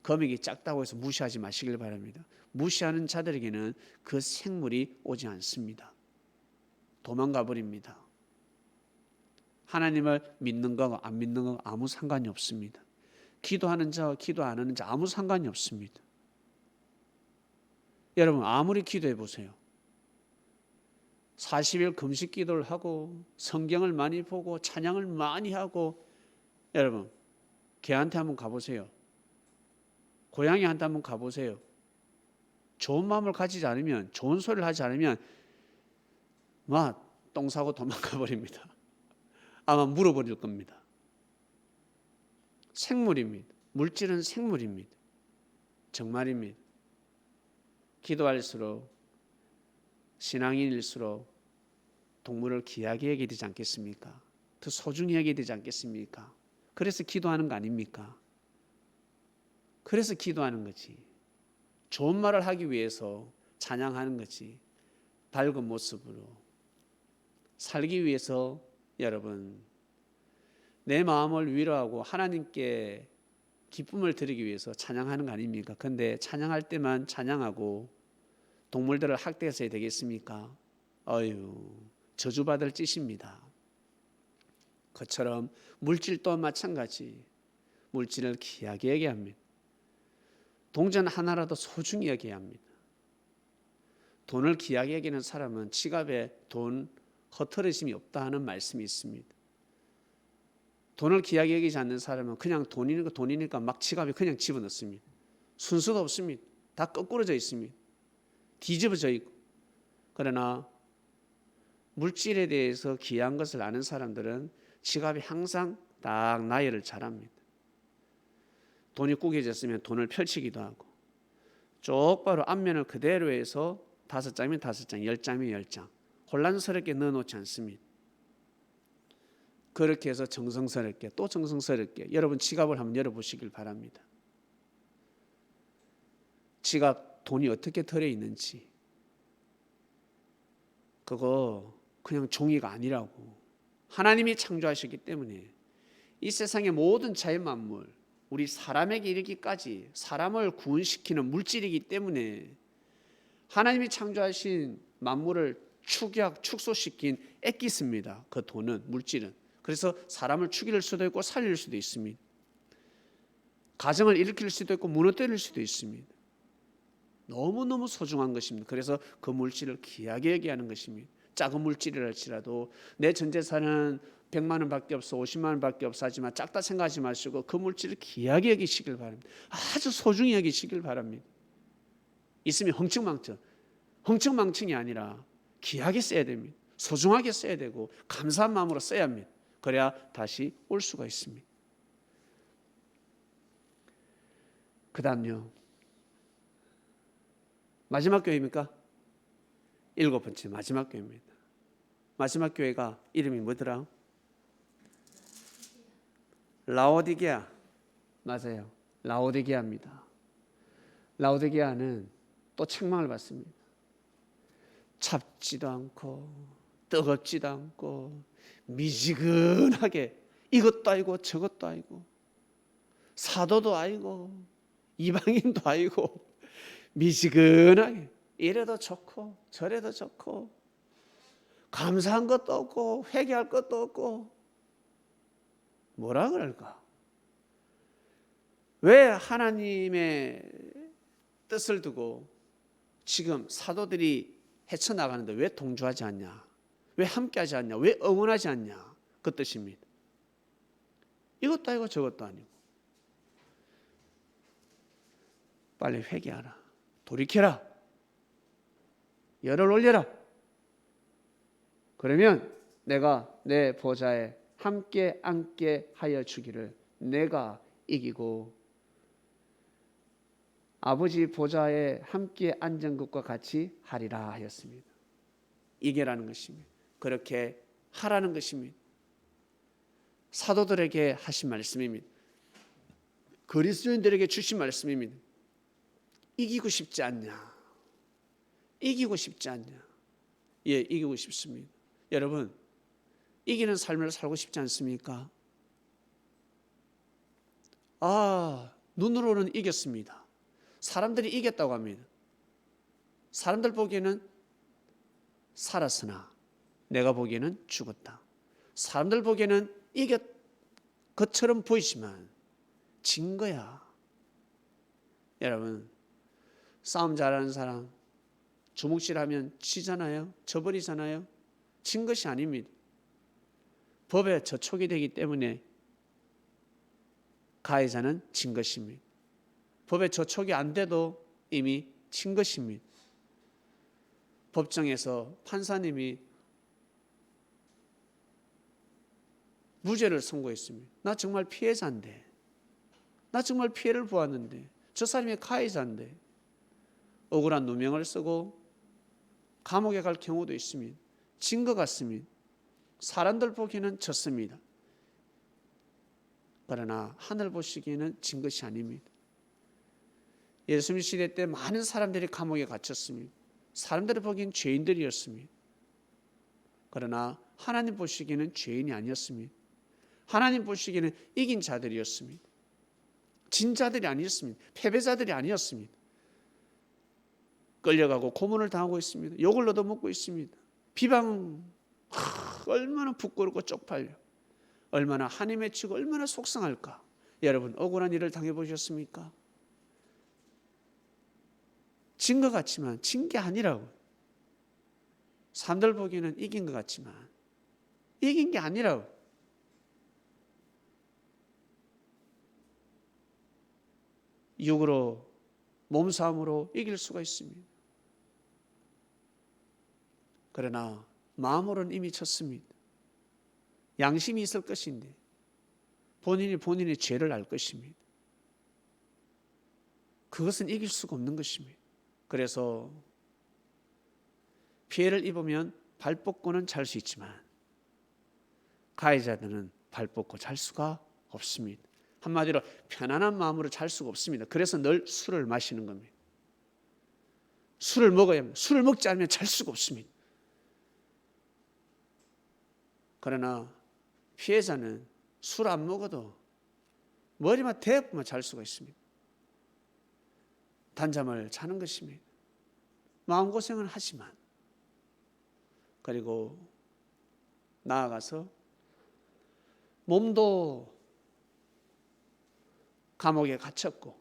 금액이 작다고 해서 무시하지 마시길 바랍니다. 무시하는 자들에게는 그 생물이 오지 않습니다. 도망가 버립니다. 하나님을 믿는 거와 안 믿는 거와 아무 상관이 없습니다. 기도하는 자와 기도 안 하는 자 아무 상관이 없습니다. 여러분 아무리 기도해 보세요. 40일 금식 기도를 하고 성경을 많이 보고 찬양을 많이 하고, 여러분 개한테 한번 가보세요. 고양이한테 한번 가보세요. 좋은 마음을 가지지 않으면, 좋은 소리를 하지 않으면 똥 싸고 도망가 버립니다. 아마 물어버릴 겁니다. 생물입니다. 물질은 생물입니다. 정말입니다. 기도할수록, 신앙인일수록 동물을 귀하게 여겨야 되지 않겠습니까? 더 소중히 여겨야 되지 않겠습니까? 그래서 기도하는 거 아닙니까? 그래서 기도하는 거지. 좋은 말을 하기 위해서 찬양하는 거지. 밝은 모습으로 살기 위해서 여러분 내 마음을 위로하고 하나님께 기쁨을 드리기 위해서 찬양하는 거 아닙니까? 그런데 찬양할 때만 찬양하고 동물들을 학대해서야 되겠습니까? 저주받을 짓입니다. 그처럼 물질 또한 마찬가지. 물질을 귀하게 여겨야 합니다. 동전 하나라도 소중히 여겨야 합니다. 돈을 귀하게 여기는 사람은 지갑에 돈 허터짐이 없다 하는 말씀이 있습니다. 돈을 귀하게 여기지 않는 사람은 그냥 돈이니까 막 지갑에 그냥 집어넣습니다. 순서도 없습니다. 다 거꾸러져 있습니다. 뒤집어져 있고. 그러나 물질에 대해서 귀한 것을 아는 사람들은 지갑에 항상 딱 나열을 잘합니다. 돈이 구겨졌으면 돈을 펼치기도 하고, 똑바로 앞면을 그대로 해서 5장이면 5장, 10장이면 10장 혼란스럽게 넣어놓지 않습니다. 그렇게 해서 정성스럽게 또 정성스럽게 여러분 지갑을 한번 열어보시길 바랍니다. 지갑 돈이 어떻게 들어있는지, 그거 그냥 종이가 아니라고. 하나님이 창조하셨기 때문에 이 세상의 모든 자연 만물, 우리 사람에게 이르기까지 사람을 구원시키는 물질이기 때문에 하나님이 창조하신 만물을 축소시킨 액기스입니다. 그 돈은, 물질은. 그래서 사람을 죽일 수도 있고 살릴 수도 있습니다. 가정을 일으킬 수도 있고 무너뜨릴 수도 있습니다. 너무너무 소중한 것입니다. 그래서 그 물질을 귀하게 여기하는 것입니다. 작은 물질이랄지라도 내 전 재산은 100만 원밖에 없어, 50만 원밖에 없어 하지만 작다 생각하지 마시고 그 물질을 귀하게 여기시길 바랍니다. 아주 소중히 여기시길 바랍니다. 있으면 흥청망청이 아니라 귀하게 써야 됩니다. 소중하게 써야 되고 감사한 마음으로 써야 합니다. 그래야 다시 올 수가 있습니다. 그 다음요, 마지막 교회입니까? 7번째 마지막 교회입니다. 마지막 교회가 이름이 뭐더라? 라오디게아. 맞아요, 라오디게아입니다. 라오디게아는 또 책망을 받습니다. 찹지도 않고 뜨겁지도 않고 미지근하게 이것도 아니고 저것도 아니고 사도도 아니고 이방인도 아니고 미지근하게 이래도 좋고 저래도 좋고 감사한 것도 없고 회개할 것도 없고 뭐라 그럴까? 왜 하나님의 뜻을 두고 지금 사도들이 헤쳐나가는데 왜 동조하지 않냐? 왜 함께하지 않냐? 왜 응원하지 않냐? 그 뜻입니다. 이것도 아니고 저것도 아니고 빨리 회개하라. 돌이켜라. 열을 올려라. 그러면 내가 내 보좌에 함께 앉게 하여 주기를 내가 이기고 아버지 보좌에 함께 앉은 것과 같이 하리라 하였습니다. 이게라는 것입니다. 그렇게 하라는 것입니다. 사도들에게 하신 말씀입니다. 그리스도인들에게 주신 말씀입니다. 이기고 싶지 않냐? 이기고 싶지 않냐? 예, 이기고 싶습니다. 여러분, 이기는 삶을 살고 싶지 않습니까? 눈으로는 이겼습니다. 사람들이 이겼다고 합니다. 사람들 보기에는 살았으나 내가 보기에는 죽었다. 사람들 보기에는 이겼 것처럼 보이지만 진 거야. 여러분, 싸움 잘하는 사람 주먹질하면 지잖아요. 져버리잖아요. 진 것이 아닙니다. 법에 저촉이 되기 때문에 가해자는 진 것입니다. 법에 저촉이 안 돼도 이미 진 것입니다. 법정에서 판사님이 무죄를 선고했습니다. 나 정말 피해자인데, 나 정말 피해를 보았는데, 저 사람이 가해자인데 억울한 누명을 쓰고 감옥에 갈 경우도 있습니다. 진 것 같습니다. 사람들 보기에는 졌습니다. 그러나 하늘 보시기에는 진 것이 아닙니다. 예수님 시대 때 많은 사람들이 감옥에 갇혔습니다. 사람들이 보기엔 죄인들이었습니다. 그러나 하나님 보시기에는 죄인이 아니었습니다. 하나님 보시기에는 이긴 자들이었습니다. 진 자들이 아니었습니다. 패배자들이 아니었습니다. 끌려가고 고문을 당하고 있습니다. 욕을 얻어먹고 있습니다. 비방, 얼마나 부끄럽고 쪽팔려, 얼마나 한이 맺히고 얼마나 속상할까. 여러분, 억울한 일을 당해보셨습니까? 진 것 같지만 진 게 아니라고. 사람들 보기에는 이긴 것 같지만 이긴 게 아니라고. 육으로, 몸싸움으로 이길 수가 있습니다. 그러나 마음으로는 이미 쳤습니다. 양심이 있을 것인데 본인이 본인의 죄를 알 것입니다. 그것은 이길 수가 없는 것입니다. 그래서 피해를 입으면 발 뻗고는 잘 수 있지만 가해자들은 발 뻗고 잘 수가 없습니다. 한마디로 편안한 마음으로 잘 수가 없습니다. 그래서 늘 술을 마시는 겁니다. 술을 먹어야 합니다. 술을 먹지 않으면 잘 수가 없습니다. 그러나 피해자는 술 안 먹어도 머리만 대고만 잘 수가 있습니다. 단잠을 자는 것입니다. 마음고생은 하지만, 그리고 나아가서 몸도 감옥에 갇혔고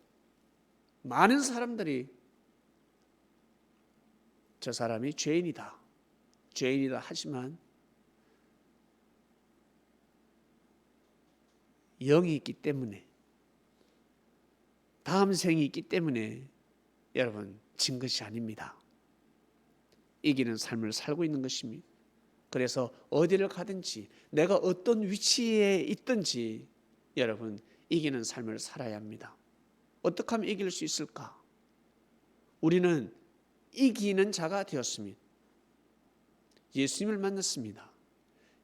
많은 사람들이 저 사람이 죄인이다 하지만 영이 있기 때문에, 다음 생이 있기 때문에 여러분 진 것이 아닙니다. 이기는 삶을 살고 있는 것입니다. 그래서 어디를 가든지 내가 어떤 위치에 있든지 여러분 이기는 삶을 살아야 합니다. 어떻게 하면 이길 수 있을까? 우리는 이기는 자가 되었습니다. 예수님을 만났습니다.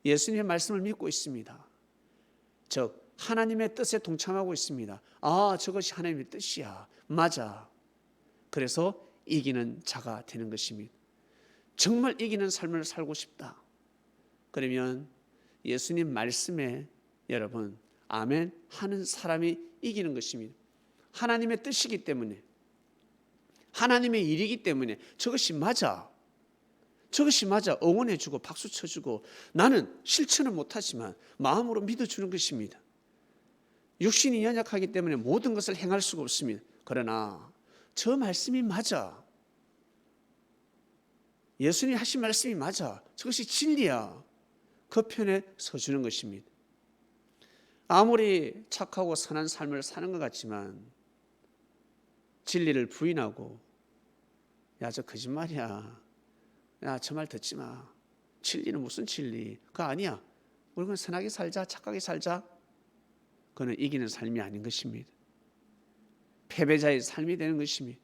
예수님의 말씀을 믿고 있습니다. 즉 하나님의 뜻에 동참하고 있습니다. 아, 저것이 하나님의 뜻이야. 맞아. 그래서 이기는 자가 되는 것입니다. 정말 이기는 삶을 살고 싶다. 그러면 예수님 말씀에 여러분 아멘 하는 사람이 이기는 것입니다. 하나님의 뜻이기 때문에, 하나님의 일이기 때문에 저것이 맞아. 저것이 맞아. 응원해주고 박수 쳐주고 나는 실천은 못하지만 마음으로 믿어주는 것입니다. 육신이 연약하기 때문에 모든 것을 행할 수가 없습니다. 그러나 저 말씀이 맞아. 예수님이 하신 말씀이 맞아. 저것이 진리야. 그 편에 서주는 것입니다. 아무리 착하고 선한 삶을 사는 것 같지만 진리를 부인하고 야, 저 거짓말이야. 야, 저 말 듣지 마. 진리는 무슨 진리? 그거 아니야. 우리는 선하게 살자, 착하게 살자. 그거는 이기는 삶이 아닌 것입니다. 패배자의 삶이 되는 것입니다.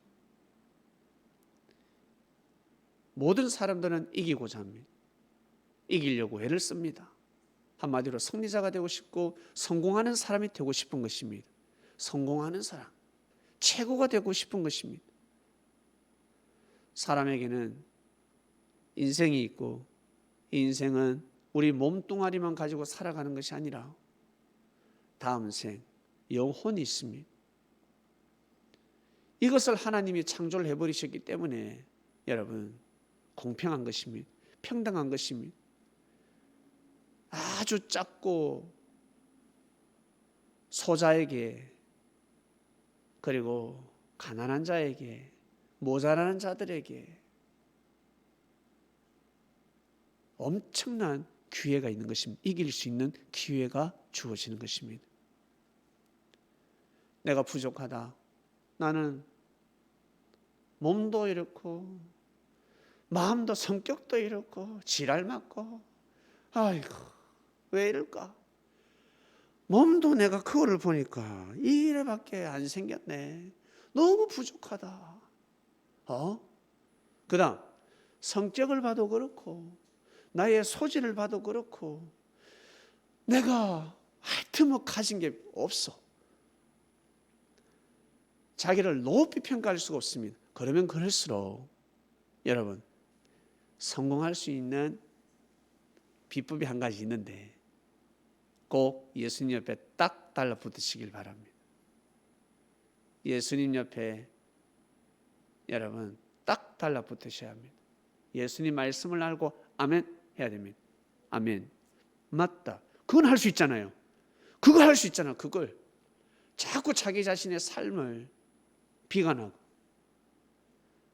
모든 사람들은 이기고자 합니다. 이기려고 애를 씁니다. 한마디로 승리자가 되고 싶고 성공하는 사람이 되고 싶은 것입니다. 성공하는 사람, 최고가 되고 싶은 것입니다. 사람에게는 인생이 있고 이 인생은 우리 몸뚱아리만 가지고 살아가는 것이 아니라 다음 생, 영혼이 있습니다. 이것을 하나님이 창조를 해버리셨기 때문에 여러분 공평한 것입니다. 평등한 것입니다. 아주 작고 소자에게 그리고 가난한 자에게 모자라는 자들에게 엄청난 기회가 있는 것입니다. 이길 수 있는 기회가 주어지는 것입니다. 내가 부족하다. 나는 몸도 이렇고 마음도 성격도 이렇고 지랄 맞고 아이고 왜 이럴까? 몸도 내가 그거를 보니까 이래밖에 안 생겼네. 너무 부족하다. 그 다음 성격을 봐도 그렇고 나의 소질을 봐도 그렇고 내가 하여튼 뭐 가진 게 없어. 자기를 높이 평가할 수가 없습니다. 그러면 그럴수록 여러분 성공할 수 있는 비법이 한 가지 있는데 꼭 예수님 옆에 딱 달라붙으시길 바랍니다. 예수님 옆에 여러분 딱 달라붙으셔야 합니다. 예수님 말씀을 알고 아멘 해야 됩니다. 아멘. 맞다. 그건 할 수 있잖아요. 그거 할 수 있잖아. 그걸 자꾸 자기 자신의 삶을 비관하고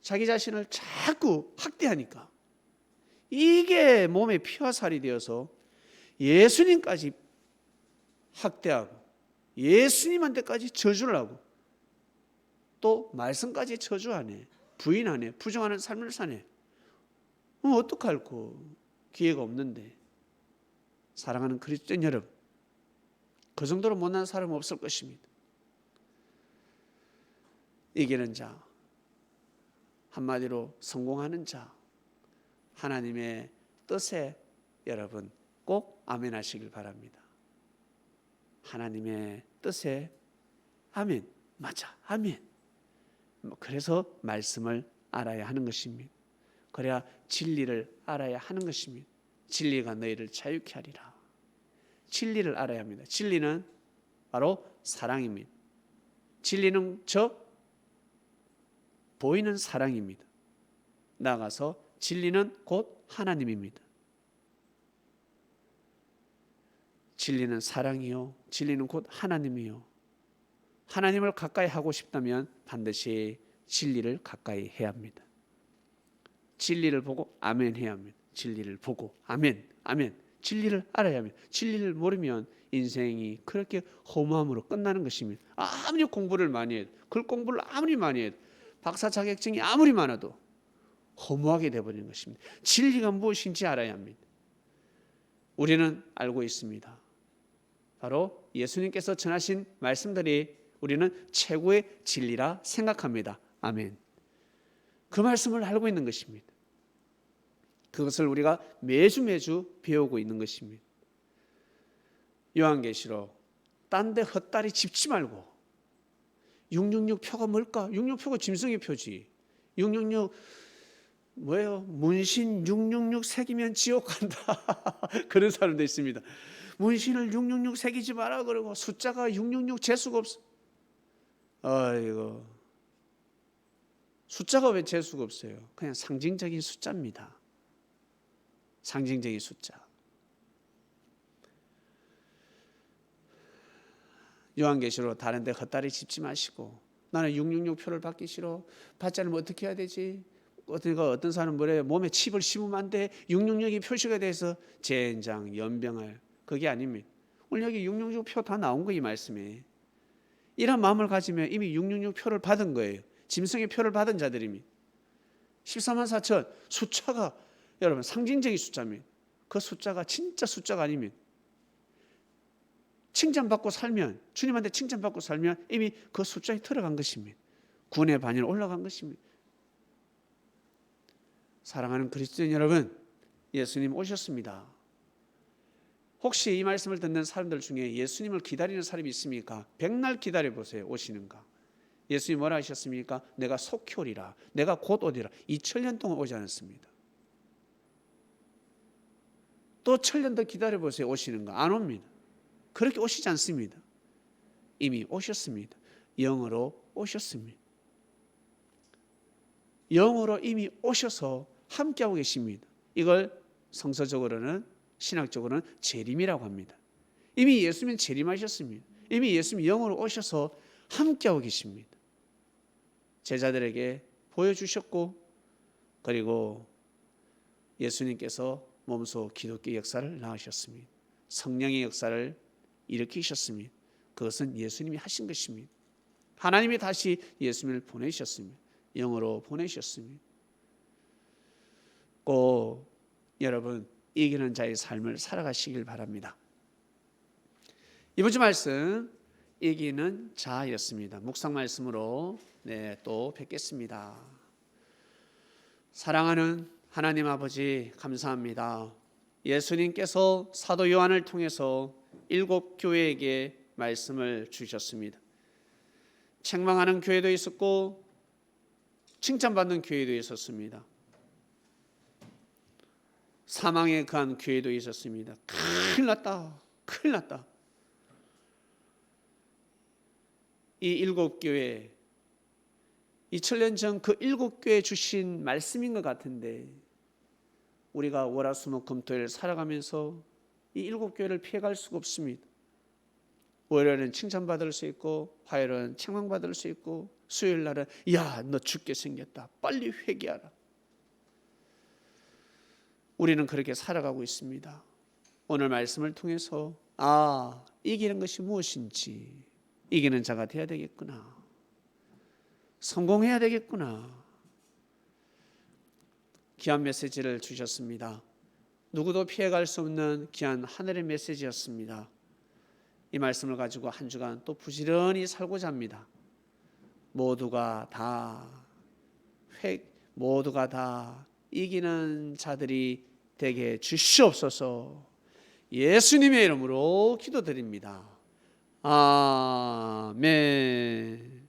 자기 자신을 자꾸 학대하니까 이게 몸에 피와 살이 되어서 예수님까지 학대하고 예수님한테까지 저주를 하고 또 말씀까지 저주하네, 부인하네, 부정하는 삶을 사네. 어떡할꼬? 기회가 없는데. 사랑하는 그리스도인 여러분, 그 정도로 못난 사람은 없을 것입니다. 이기는 자, 한마디로 성공하는 자, 하나님의 뜻에 여러분 꼭 아멘 하시길 바랍니다. 하나님의 뜻에 아멘, 맞아, 아멘. 그래서 말씀을 알아야 하는 것입니다. 그래야 진리를 알아야 하는 것입니다. 진리가 너희를 자유케 하리라. 진리를 알아야 합니다. 진리는 바로 사랑입니다. 진리는 보이는 사랑입니다. 나아가서 진리는 곧 하나님입니다. 진리는 사랑이요, 진리는 곧 하나님이요. 하나님을 가까이 하고 싶다면 반드시 진리를 가까이 해야 합니다. 진리를 보고 아멘 해야 합니다. 진리를 보고 아멘, 아멘. 진리를 알아야 합니다. 진리를 모르면 인생이 그렇게 허무함으로 끝나는 것입니다. 아무리 공부를 많이 해도, 글 공부를 아무리 많이 해도, 박사 자격증이 아무리 많아도 허무하게 되어버리는 것입니다. 진리가 무엇인지 알아야 합니다. 우리는 알고 있습니다. 바로 예수님께서 전하신 말씀들이 우리는 최고의 진리라 생각합니다. 아멘. 그 말씀을 알고 있는 것입니다. 그것을 우리가 매주 배우고 있는 것입니다. 요한계시록 딴 데 헛다리 짚지 말고 666표가 뭘까? 666표가 짐승의 표지. 666 뭐예요? 문신 666 새기면 지옥 간다. 그런 사람도 있습니다. 문신을 666 새기지 마라 그러고 숫자가 666 재수가 없어. 아이고, 숫자가 왜 재수가 없어요? 그냥 상징적인 숫자입니다. 상징적인 숫자. 요한계시록 다른 데 헛다리 짚지 마시고, 나는 666표를 받기 싫어. 받지 않으면 어떻게 해야 되지? 어떤 사람은 뭐래요? 몸에 칩을 심으면 안 돼. 666이 표시가 돼서 젠장, 연병할. 그게 아닙니다. 오늘 여기 666표 다 나온 거 이 말씀에. 이런 마음을 가지면 이미 666표를 받은 거예요. 짐승의 표를 받은 자들입니다. 14만 4천 숫자가 여러분 상징적인 숫자입니다. 그 숫자가 진짜 숫자가 아닙니다. 칭찬받고 살면, 주님한테 칭찬받고 살면 이미 그 숫자에 들어간 것입니다. 군의 반열 올라간 것입니다. 사랑하는 그리스도인 여러분, 예수님 오셨습니다. 혹시 이 말씀을 듣는 사람들 중에 예수님을 기다리는 사람이 있습니까? 백날 기다려보세요. 오시는가? 예수님이 뭐라 하셨습니까? 내가 속히 오리라, 내가 곧 오리라. 2000년 동안 오지 않았습니다. 또 1000년 더 기다려보세요. 오시는가? 안 옵니다. 그렇게 오시지 않습니다. 이미 오셨습니다. 영으로 오셨습니다. 영으로 이미 오셔서 함께하고 계십니다. 이걸 성서적으로는, 신학적으로는 재림이라고 합니다. 이미 예수님은 재림하셨습니다. 이미 예수님이 영으로 오셔서 함께하고 계십니다. 제자들에게 보여주셨고, 그리고 예수님께서 몸소 기독교 역사를 낳으셨습니다. 성령의 역사를 일으키셨습니다. 그것은 예수님이 하신 것입니다. 하나님이 다시 예수님을 보내셨습니다. 영으로 보내셨습니다. 꼭 여러분 이기는 자의 삶을 살아가시길 바랍니다. 이번 주 말씀 이기는 자였습니다. 묵상 말씀으로 또 뵙겠습니다. 사랑하는 하나님 아버지, 감사합니다. 예수님께서 사도 요한을 통해서 7 교회에게 말씀을 주셨습니다. 책망하는 교회도 있었고 칭찬받는 교회도 있었습니다. 사망에 그한 교회도 있었습니다. 큰일 났다, 큰일 났다. 이 7 교회, 2000년 전 그 7 교회 주신 말씀인 것 같은데, 우리가 월화수목금토일 살아가면서 이 7 교회를 피해갈 수가 없습니다. 월요일은 칭찬받을 수 있고, 화요일은 책망받을 수 있고, 수요일 날은 야, 너 죽게 생겼다, 빨리 회개하라. 우리는 그렇게 살아가고 있습니다. 오늘 말씀을 통해서 이기는 것이 무엇인지, 이기는 자가 되어야 되겠구나, 성공해야 되겠구나. 귀한 메시지를 주셨습니다. 누구도 피해갈 수 없는 귀한 하늘의 메시지였습니다. 이 말씀을 가지고 한 주간 또 부지런히 살고자 합니다. 모두가 다 이기는 자들이 되게 주시옵소서. 예수님의 이름으로 기도드립니다. 아멘.